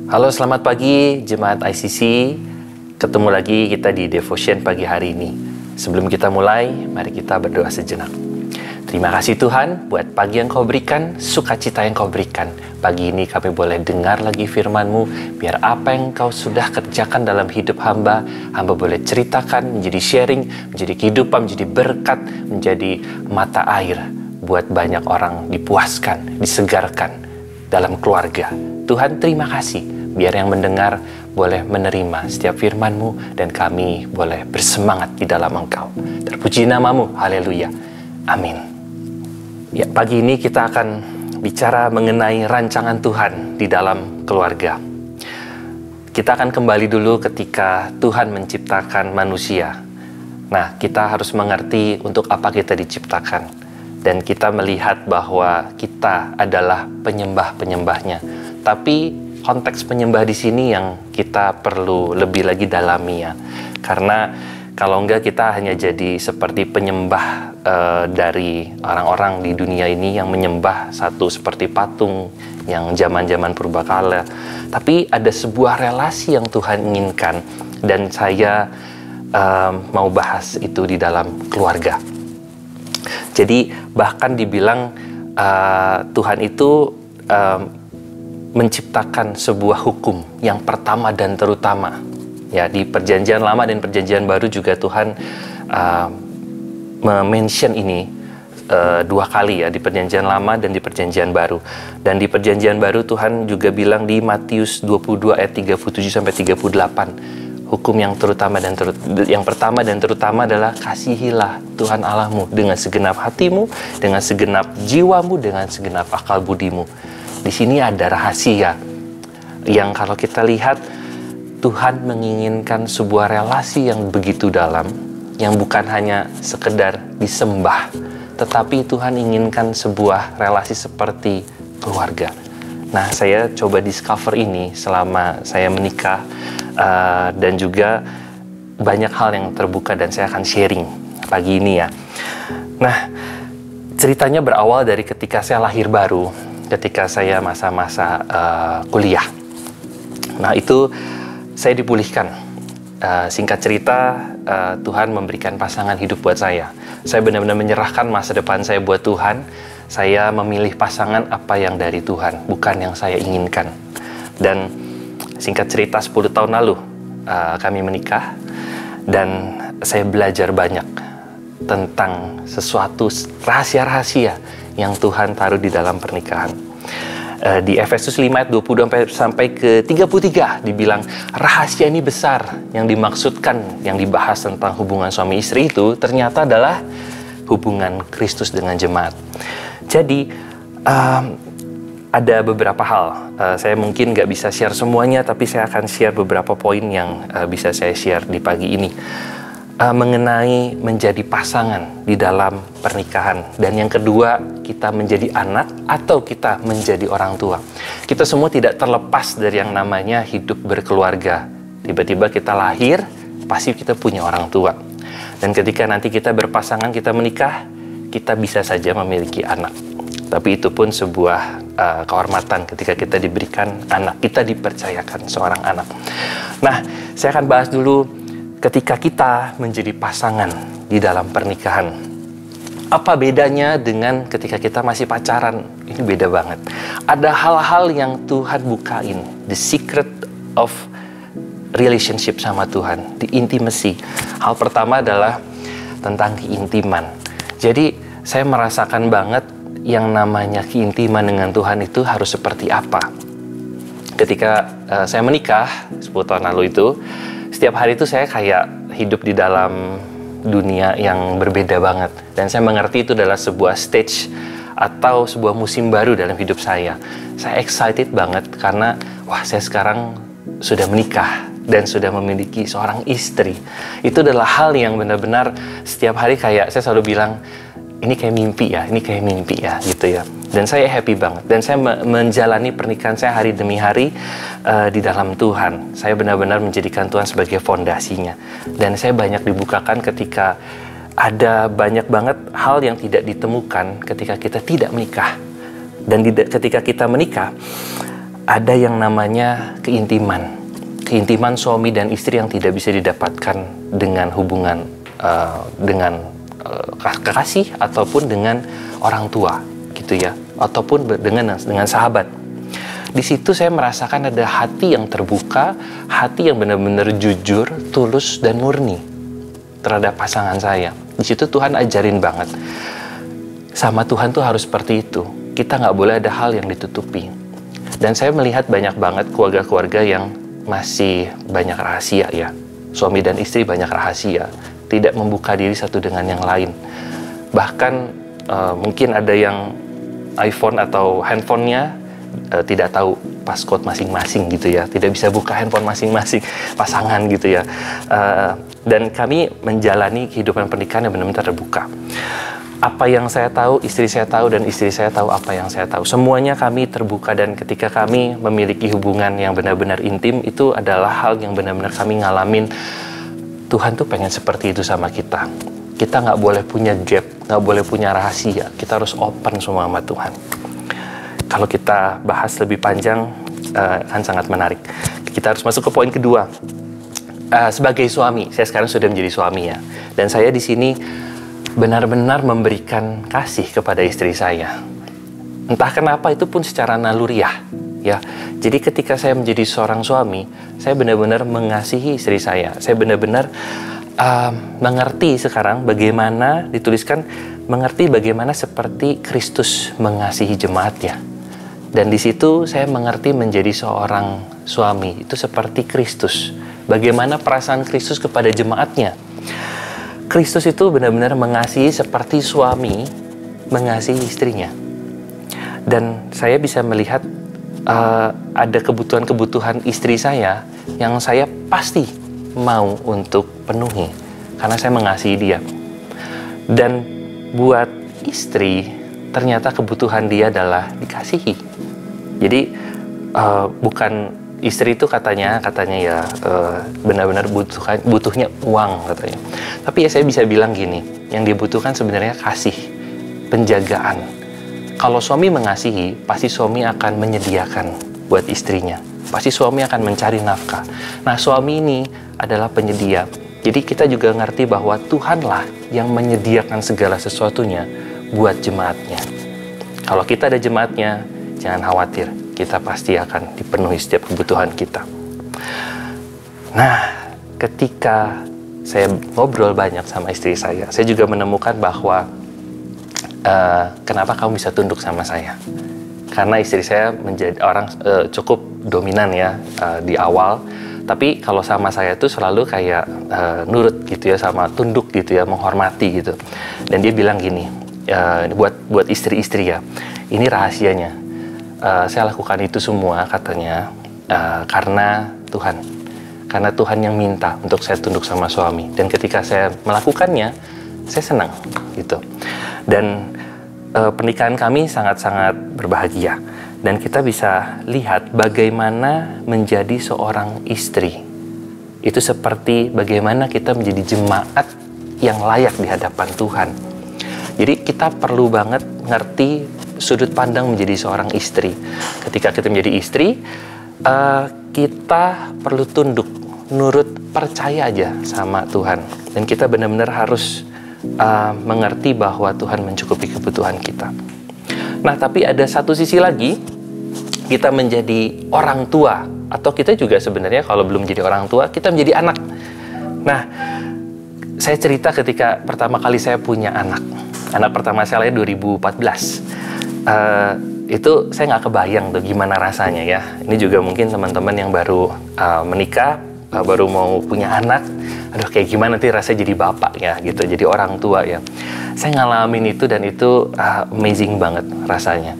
Halo, selamat pagi Jemaat ICC. Ketemu lagi kita di Devotion pagi hari ini. Sebelum kita mulai, mari kita berdoa sejenak. Terima kasih Tuhan buat pagi yang Kau berikan, sukacita yang Kau berikan. Pagi ini kami boleh dengar lagi firman-Mu, biar apa yang Kau sudah kerjakan dalam hidup hamba boleh ceritakan, menjadi sharing, menjadi kehidupan, menjadi berkat, menjadi mata air buat banyak orang dipuaskan, disegarkan dalam keluarga. Tuhan, terima kasih, biar yang mendengar boleh menerima setiap firman-Mu dan kami boleh bersemangat di dalam Engkau. Terpuji nama-Mu, haleluya, amin. Ya, pagi ini kita akan bicara mengenai rancangan Tuhan di dalam keluarga. Kita akan kembali dulu ketika Tuhan menciptakan manusia. Nah, kita harus mengerti untuk apa kita diciptakan. Dan kita melihat bahwa kita adalah penyembah-penyembahnya. Tapi konteks penyembah di sini yang kita perlu lebih lagi dalami ya. Karena kalau enggak kita hanya jadi seperti penyembah dari orang-orang di dunia ini yang menyembah satu seperti patung yang zaman-zaman purbakala. Tapi ada sebuah relasi yang Tuhan inginkan dan saya mau bahas itu di dalam keluarga. Jadi bahkan dibilang Tuhan itu menciptakan sebuah hukum yang pertama dan terutama. Ya, di Perjanjian Lama dan Perjanjian Baru juga Tuhan mention ini dua kali ya, di Perjanjian Lama dan di Perjanjian Baru. Dan di Perjanjian Baru Tuhan juga bilang di Matius 22 ayat 37 sampai 38, hukum yang pertama dan terutama adalah kasihilah Tuhan Allahmu dengan segenap hatimu, dengan segenap jiwamu, dengan segenap akal budimu. Di sini ada rahasia yang kalau kita lihat Tuhan menginginkan sebuah relasi yang begitu dalam, yang bukan hanya sekedar disembah, tetapi Tuhan inginkan sebuah relasi seperti keluarga. Nah, saya coba discover ini selama saya menikah, dan juga banyak hal yang terbuka dan saya akan sharing pagi ini ya. Nah, ceritanya berawal dari ketika saya lahir baru, ketika saya masa-masa kuliah. Nah, itu saya dipulihkan. Singkat cerita, Tuhan memberikan pasangan hidup buat saya. Saya benar-benar menyerahkan masa depan saya buat Tuhan. Saya memilih pasangan apa yang dari Tuhan, bukan yang saya inginkan. Dan singkat cerita 10 tahun lalu kami menikah. Dan saya belajar banyak tentang sesuatu rahasia-rahasia yang Tuhan taruh di dalam pernikahan. Di Efesus 5 ayat 20 sampai ke 33 dibilang rahasia ini besar. Yang dimaksudkan, yang dibahas tentang hubungan suami istri itu ternyata adalah hubungan Kristus dengan jemaat. Jadi ada beberapa hal, saya mungkin nggak bisa share semuanya, tapi saya akan share beberapa poin yang bisa saya share di pagi ini. Mengenai menjadi pasangan di dalam pernikahan. Dan yang kedua, kita menjadi anak atau kita menjadi orang tua. Kita semua tidak terlepas dari yang namanya hidup berkeluarga. Tiba-tiba kita lahir, pasti kita punya orang tua. Dan ketika nanti kita berpasangan, kita menikah, kita bisa saja memiliki anak. Tapi itu pun sebuah kehormatan ketika kita diberikan anak, kita dipercayakan seorang anak. Nah, saya akan bahas dulu ketika kita menjadi pasangan di dalam pernikahan. Apa bedanya dengan ketika kita masih pacaran? Ini beda banget. Ada hal-hal yang Tuhan bukain, the secret of relationship sama Tuhan, the intimacy. Hal pertama adalah tentang keintiman. Jadi saya merasakan banget yang namanya keintiman dengan Tuhan itu harus seperti apa. Ketika saya menikah 10 tahun lalu itu, setiap hari itu saya kayak hidup di dalam dunia yang berbeda banget. Dan saya mengerti itu adalah sebuah stage atau sebuah musim baru dalam hidup saya. Saya excited banget karena wah, saya sekarang sudah menikah dan sudah memiliki seorang istri. Itu adalah hal yang benar-benar setiap hari kayak saya selalu bilang, ini kayak mimpi ya gitu ya. Dan saya happy banget. Dan saya menjalani pernikahan saya hari demi hari di dalam Tuhan. Saya benar-benar menjadikan Tuhan sebagai fondasinya. Dan saya banyak dibukakan ketika ada banyak banget hal yang tidak ditemukan ketika kita tidak menikah. Dan ketika kita menikah, ada yang namanya keintiman. Keintiman suami dan istri yang tidak bisa didapatkan dengan hubungan kekasih ataupun dengan orang tua gitu ya, ataupun dengan sahabat. Di situ saya merasakan ada hati yang terbuka, hati yang benar-benar jujur, tulus dan murni terhadap pasangan saya. Di situ Tuhan ajarin banget, sama Tuhan tuh harus seperti itu. Kita nggak boleh ada hal yang ditutupi. Dan saya melihat banyak banget keluarga-keluarga yang masih banyak rahasia ya. Suami dan istri banyak rahasia, tidak membuka diri satu dengan yang lain. Bahkan mungkin ada yang iPhone atau handphonenya tidak tahu passcode masing-masing gitu ya, tidak bisa buka handphone masing-masing pasangan gitu ya. Dan kami menjalani kehidupan pernikahan yang benar-benar terbuka. Apa yang saya tahu, istri saya tahu, dan istri saya tahu apa yang saya tahu. Semuanya kami terbuka, dan ketika kami memiliki hubungan yang benar-benar intim, itu adalah hal yang benar-benar kami ngalamin. Tuhan tuh pengen seperti itu sama kita. Kita nggak boleh punya gap, nggak boleh punya rahasia. Kita harus open semua sama Tuhan. Kalau kita bahas lebih panjang, kan sangat menarik. Kita harus masuk ke poin kedua. Sebagai suami, saya sekarang sudah menjadi suami ya. Dan saya di sini benar-benar memberikan kasih kepada istri saya. Entah kenapa itu pun secara naluriah ya. Jadi ketika saya menjadi seorang suami, saya benar-benar mengasihi istri saya. Saya benar-benar mengerti sekarang bagaimana dituliskan, mengerti bagaimana seperti Kristus mengasihi jemaatnya. Dan di situ saya mengerti menjadi seorang suami itu seperti Kristus. Bagaimana perasaan Kristus kepada jemaatnya. Kristus itu benar-benar mengasihi seperti suami mengasihi istrinya. Dan saya bisa melihat ada kebutuhan-kebutuhan istri saya yang saya pasti mau untuk penuhi karena saya mengasihi dia. Dan buat istri, ternyata kebutuhan dia adalah dikasihi. Jadi bukan istri itu katanya ya benar-benar butuhnya uang katanya. Tapi ya saya bisa bilang gini, yang dibutuhkan sebenarnya kasih, penjagaan. Kalau suami mengasihi, pasti suami akan menyediakan buat istrinya. Pasti suami akan mencari nafkah. Nah, suami ini adalah penyedia. Jadi kita juga ngerti bahwa Tuhanlah yang menyediakan segala sesuatunya buat jemaatnya. Kalau kita ada jemaatnya, jangan khawatir. Kita pasti akan dipenuhi setiap kebutuhan kita. Nah, ketika saya ngobrol banyak sama istri saya juga menemukan bahwa kenapa kamu bisa tunduk sama saya? Karena istri saya menjadi orang cukup dominan ya di awal, tapi kalau sama saya tuh selalu kayak nurut gitu ya, sama tunduk gitu ya, menghormati gitu. Dan dia bilang gini, buat istri-istri ya, ini rahasianya. Saya lakukan itu semua katanya karena Tuhan yang minta untuk saya tunduk sama suami, dan ketika saya melakukannya saya senang gitu. Dan pernikahan kami sangat-sangat berbahagia, dan kita bisa lihat bagaimana menjadi seorang istri itu seperti bagaimana kita menjadi jemaat yang layak di hadapan Tuhan. Jadi kita perlu banget ngerti sudut pandang menjadi seorang istri. Ketika kita menjadi istri, kita perlu tunduk, nurut, percaya aja sama Tuhan. Dan kita benar-benar harus mengerti bahwa Tuhan mencukupi kebutuhan kita. Nah, tapi ada satu sisi lagi, kita menjadi orang tua, atau kita juga sebenarnya kalau belum menjadi orang tua, kita menjadi anak. Nah, saya cerita ketika pertama kali saya punya anak. Anak pertama saya 2014. Itu saya nggak kebayang tuh gimana rasanya ya. Ini juga mungkin teman-teman yang baru menikah, baru mau punya anak, aduh kayak gimana nanti rasanya jadi bapak ya gitu, jadi orang tua ya. Saya ngalamin itu, dan itu amazing banget rasanya.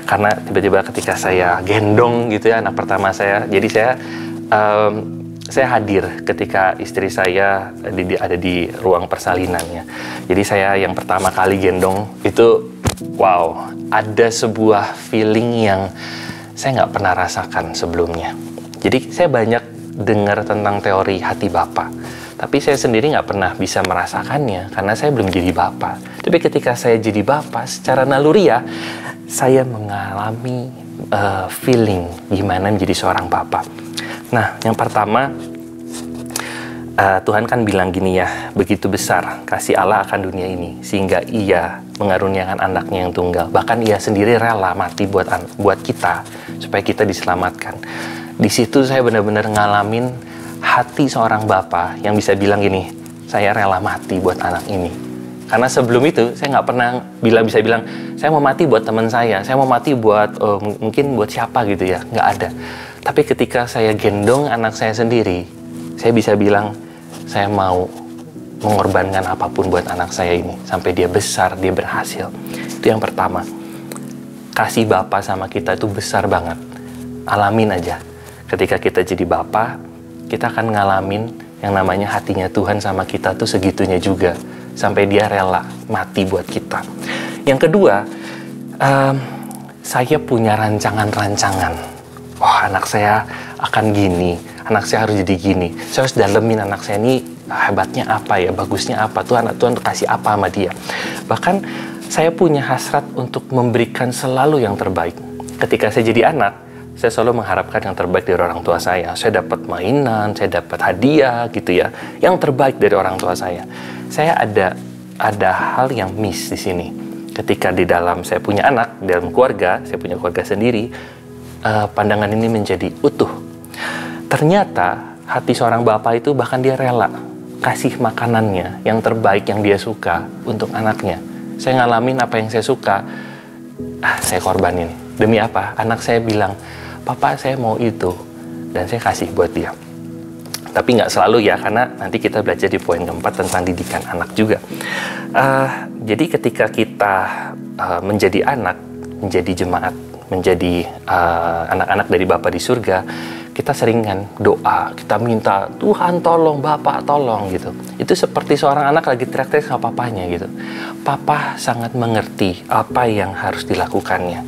Karena tiba-tiba ketika saya gendong gitu ya anak pertama saya, jadi saya hadir ketika istri saya ada di ruang persalinannya. Jadi saya yang pertama kali gendong itu, wow, ada sebuah feeling yang saya nggak pernah rasakan sebelumnya. Jadi saya banyak dengar tentang teori hati Bapa, tapi saya sendiri nggak pernah bisa merasakannya karena saya belum jadi Bapa. Tapi ketika saya jadi Bapa, secara naluriah saya mengalami feeling gimana menjadi seorang papa. Nah, yang pertama, Tuhan kan bilang gini ya, begitu besar kasih Allah akan dunia ini, sehingga Ia mengaruniakan anaknya yang tunggal. Bahkan Ia sendiri rela mati buat kita, supaya kita diselamatkan. Di situ saya benar-benar ngalamin hati seorang bapa yang bisa bilang gini, saya rela mati buat anak ini. Karena sebelum itu, saya nggak pernah bisa bilang, saya mau mati buat teman saya mau mati buat, mungkin buat siapa gitu ya, nggak ada. Tapi ketika saya gendong anak saya sendiri, saya bisa bilang, saya mau mengorbankan apapun buat anak saya ini sampai dia besar, dia berhasil. Itu yang pertama. Kasih Bapa sama kita itu besar banget. Alamin aja. Ketika kita jadi Bapa, kita akan ngalamin yang namanya hatinya Tuhan sama kita tuh segitunya juga, sampai dia rela mati buat kita. Yang kedua, saya punya rancangan-rancangan. Wah, anak saya akan gini, anak saya harus jadi gini. Saya harus dalemin anak saya ini hebatnya apa ya, bagusnya apa, Tuhan kasih apa sama dia. Bahkan saya punya hasrat untuk memberikan selalu yang terbaik. Ketika saya jadi anak, saya selalu mengharapkan yang terbaik dari orang tua saya. Saya dapat mainan, saya dapat hadiah gitu ya, yang terbaik dari orang tua saya. Saya ada hal yang miss di sini. Ketika di dalam saya punya anak, dalam keluarga, saya punya keluarga sendiri, pandangan ini menjadi utuh. Ternyata hati seorang bapak itu bahkan dia rela kasih makanannya yang terbaik yang dia suka untuk anaknya. Saya ngalamin apa yang saya suka, saya korbanin. Demi apa? Anak saya bilang, "Papa, saya mau itu." Dan saya kasih buat dia. Tapi nggak selalu ya, karena nanti kita belajar di poin keempat tentang didikan anak juga. Jadi ketika kita menjadi anak, menjadi jemaat, menjadi anak-anak dari Bapa di surga, kita sering kan doa, kita minta, Tuhan tolong, Bapak tolong gitu. Itu seperti seorang anak lagi teriak-teriak sama papanya gitu. Papa sangat mengerti apa yang harus dilakukannya.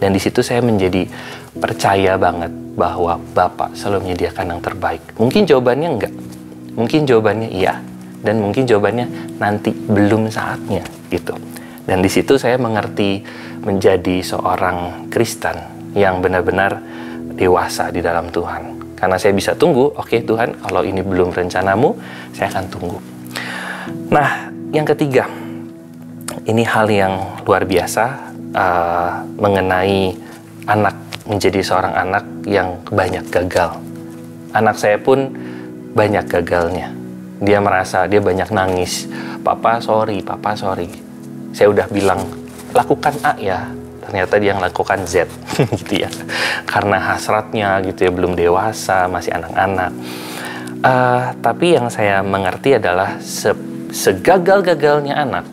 Dan di situ saya menjadi percaya banget bahwa Bapak selalu menyediakan yang terbaik. Mungkin jawabannya enggak, mungkin jawabannya iya, dan mungkin jawabannya nanti belum saatnya gitu. Dan di situ saya mengerti menjadi seorang Kristen yang benar-benar dewasa di dalam Tuhan. Karena saya bisa tunggu, oke Tuhan, kalau ini belum rencanamu, saya akan tunggu. Nah, yang ketiga, ini hal yang luar biasa mengenai anak menjadi seorang anak yang banyak gagal. Anak saya pun banyak gagalnya. Dia merasa dia banyak nangis. Papa sorry. Saya udah bilang, lakukan A ya. Ternyata dia lakukan Z gitu ya. Karena hasratnya gitu ya, belum dewasa, masih anak-anak. Tapi yang saya mengerti adalah segagal-gagalnya anak,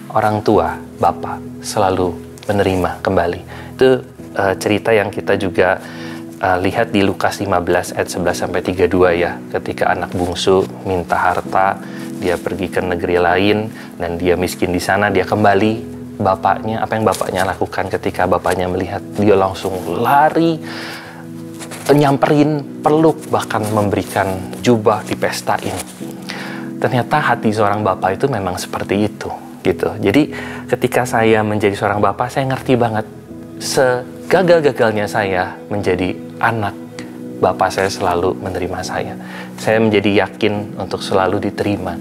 orang tua, Bapak selalu menerima kembali. Itu cerita yang kita juga lihat di Lukas 15 ayat 11-32 ya. Ketika anak bungsu minta harta, dia pergi ke negeri lain dan dia miskin di sana, dia kembali. Bapaknya, apa yang bapaknya lakukan ketika bapaknya melihat, dia langsung lari, nyamperin, peluk, bahkan memberikan jubah, dipestain. Ternyata hati seorang bapak itu memang seperti itu gitu. Jadi ketika saya menjadi seorang bapak, saya ngerti banget segagal-gagalnya saya menjadi anak, bapak saya selalu menerima saya. Saya menjadi yakin untuk selalu diterima.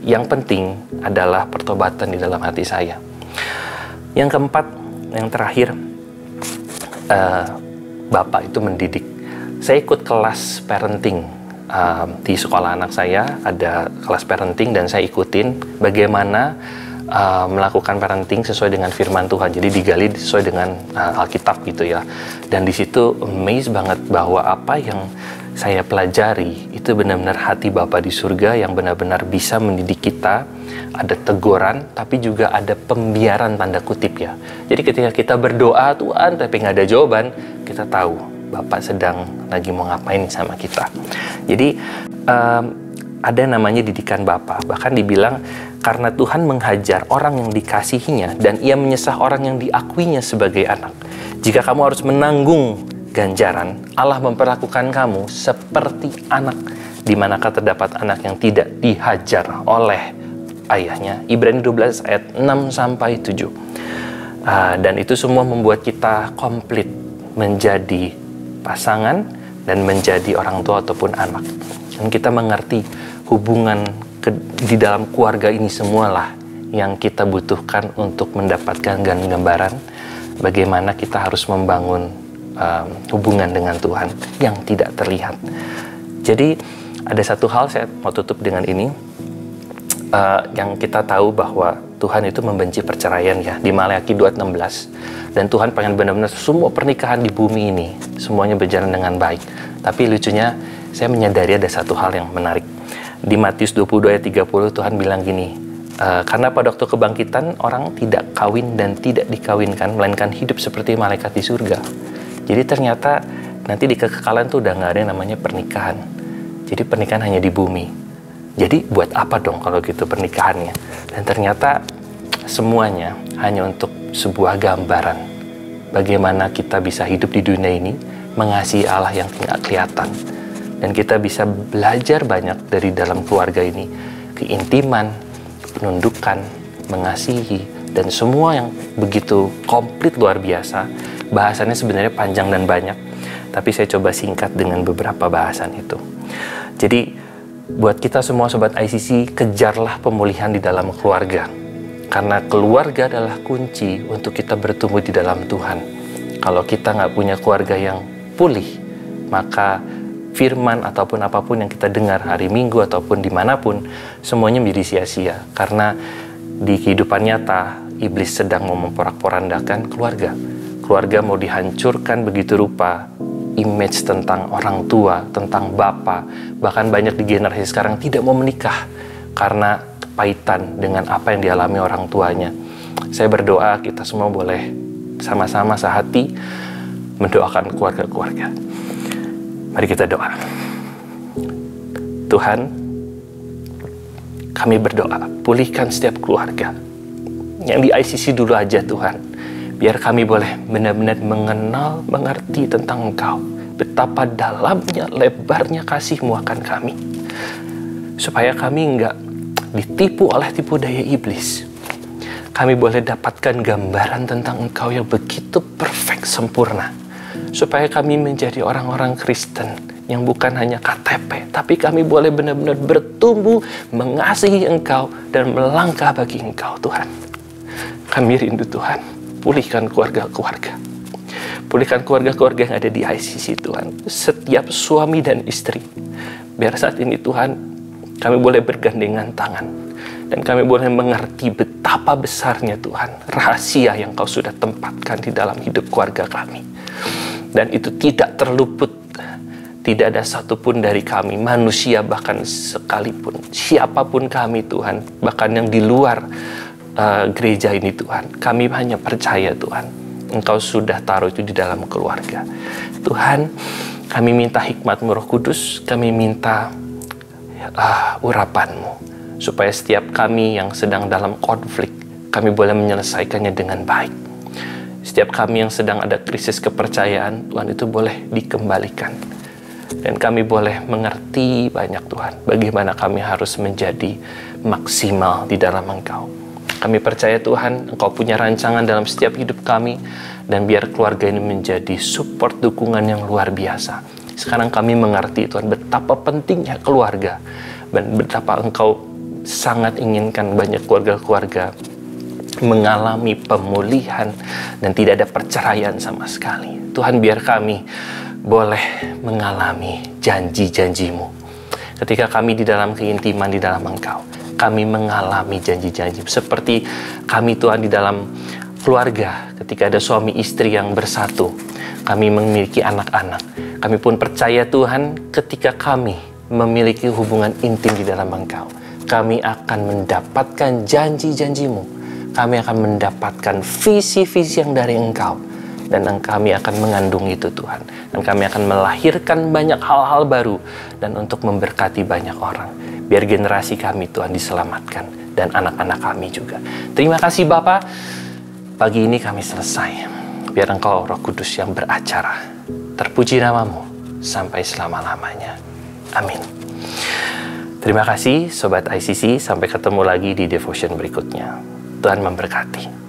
Yang penting adalah pertobatan di dalam hati saya. Yang keempat, yang terakhir, Bapak itu mendidik. Saya ikut kelas parenting di sekolah anak saya, ada kelas parenting dan saya ikutin bagaimana melakukan parenting sesuai dengan firman Tuhan. Jadi digali sesuai dengan Alkitab gitu ya. Dan di situ amazed banget bahwa apa yang saya pelajari itu benar-benar hati Bapa di surga yang benar-benar bisa mendidik kita. Ada teguran, tapi juga ada pembiaran tanda kutip ya. Jadi ketika kita berdoa Tuhan, tapi nggak ada jawaban, kita tahu Bapak sedang lagi mau ngapain sama kita. Jadi ada namanya didikan Bapa. Bahkan dibilang karena Tuhan menghajar orang yang dikasihinya dan ia menyesah orang yang diakuinya sebagai anak. Jika kamu harus menanggung ganjaran, Allah memperlakukan kamu seperti anak. Di manakah terdapat anak yang tidak dihajar oleh ayahnya? Ibrani 12 ayat 6-7. Dan itu semua membuat kita komplit menjadi pasangan dan menjadi orang tua ataupun anak. Dan kita mengerti hubungan di dalam keluarga ini semualah yang kita butuhkan untuk mendapatkan gambaran bagaimana kita harus membangun hubungan dengan Tuhan yang tidak terlihat. Jadi ada satu hal saya mau tutup dengan ini, yang kita tahu bahwa Tuhan itu membenci perceraian ya, di Maleakhi 2:16. Dan Tuhan pengen benar-benar semua pernikahan di bumi ini semuanya berjalan dengan baik. Tapi lucunya saya menyadari ada satu hal yang menarik. Di Matius 22 ayat 30 Tuhan bilang gini, karena pada waktu kebangkitan orang tidak kawin dan tidak dikawinkan, melainkan hidup seperti malaikat di surga. Jadi ternyata nanti di kekekalan tuh udah nggak ada yang namanya pernikahan. Jadi pernikahan hanya di bumi. Jadi buat apa dong kalau gitu pernikahannya? Dan ternyata semuanya hanya untuk sebuah gambaran bagaimana kita bisa hidup di dunia ini mengasihi Allah yang tidak kelihatan. Dan kita bisa belajar banyak dari dalam keluarga ini, keintiman, penundukan, mengasihi, dan semua yang begitu komplit luar biasa. Bahasannya sebenarnya panjang dan banyak, tapi saya coba singkat dengan beberapa bahasan itu. Jadi buat kita semua Sobat ICC, kejarlah pemulihan di dalam keluarga. Karena keluarga adalah kunci untuk kita bertumbuh di dalam Tuhan. Kalau kita nggak punya keluarga yang pulih, maka firman ataupun apapun yang kita dengar hari Minggu ataupun dimanapun, semuanya menjadi sia-sia. Karena di kehidupan nyata, iblis sedang mau memporak-porandakan keluarga. Keluarga mau dihancurkan begitu rupa. Image tentang orang tua, tentang bapak, bahkan banyak di generasi sekarang tidak mau menikah karena kepahitan dengan apa yang dialami orang tuanya. Saya berdoa kita semua boleh sama-sama sehati mendoakan keluarga-keluarga. Mari kita doa. Tuhan, kami berdoa, pulihkan setiap keluarga. Yang di ICC dulu aja Tuhan. Biar kami boleh benar-benar mengenal, mengerti tentang Engkau. Betapa dalamnya, lebarnya kasih-Mu akan kami. Supaya kami enggak ditipu oleh tipu daya iblis. Kami boleh dapatkan gambaran tentang Engkau yang begitu perfect, sempurna. Supaya kami menjadi orang-orang Kristen yang bukan hanya KTP, tapi kami boleh benar-benar bertumbuh, mengasihi Engkau, dan melangkah bagi Engkau, Tuhan. Kami rindu Tuhan. Pulihkan keluarga-keluarga. Pulihkan keluarga-keluarga yang ada di ICC Tuhan. Setiap suami dan istri. Biar saat ini Tuhan, kami boleh bergandengan tangan. Dan kami boleh mengerti betapa besarnya Tuhan. Rahasia yang Kau sudah tempatkan di dalam hidup keluarga kami. Dan itu tidak terluput. Tidak ada satupun dari kami, manusia bahkan sekalipun. Siapapun kami Tuhan. Bahkan yang di luar gereja ini Tuhan, kami hanya percaya Tuhan Engkau sudah taruh itu di dalam keluarga. Tuhan, kami minta hikmat-Mu Roh Kudus, kami minta urapan-Mu supaya setiap kami yang sedang dalam konflik, kami boleh menyelesaikannya dengan baik. Setiap kami yang sedang ada krisis kepercayaan, Tuhan, itu boleh dikembalikan. Dan kami boleh mengerti banyak Tuhan, bagaimana kami harus menjadi maksimal di dalam Engkau. Kami percaya Tuhan, Engkau punya rancangan dalam setiap hidup kami, dan biar keluarga ini menjadi support dukungan yang luar biasa. Sekarang kami mengerti Tuhan betapa pentingnya keluarga, dan betapa Engkau sangat inginkan banyak keluarga-keluarga mengalami pemulihan dan tidak ada perceraian sama sekali. Tuhan, biar kami boleh mengalami janji-janji-Mu. Ketika kami di dalam keintiman di dalam Engkau, kami mengalami janji-janji. Seperti kami Tuhan di dalam keluarga, ketika ada suami istri yang bersatu, kami memiliki anak-anak. Kami pun percaya Tuhan, ketika kami memiliki hubungan intim di dalam Engkau, kami akan mendapatkan janji-janji-Mu. Kami akan mendapatkan visi-visi yang dari Engkau. Dan kami akan mengandung itu Tuhan. Dan kami akan melahirkan banyak hal-hal baru. Dan untuk memberkati banyak orang. Biar generasi kami Tuhan diselamatkan. Dan anak-anak kami juga. Terima kasih Bapa. Pagi ini kami selesai. Biar Engkau Roh Kudus yang beracara. Terpuji nama-Mu sampai selama-lamanya. Amin. Terima kasih Sobat ICC. Sampai ketemu lagi di devotion berikutnya. Tuhan memberkati.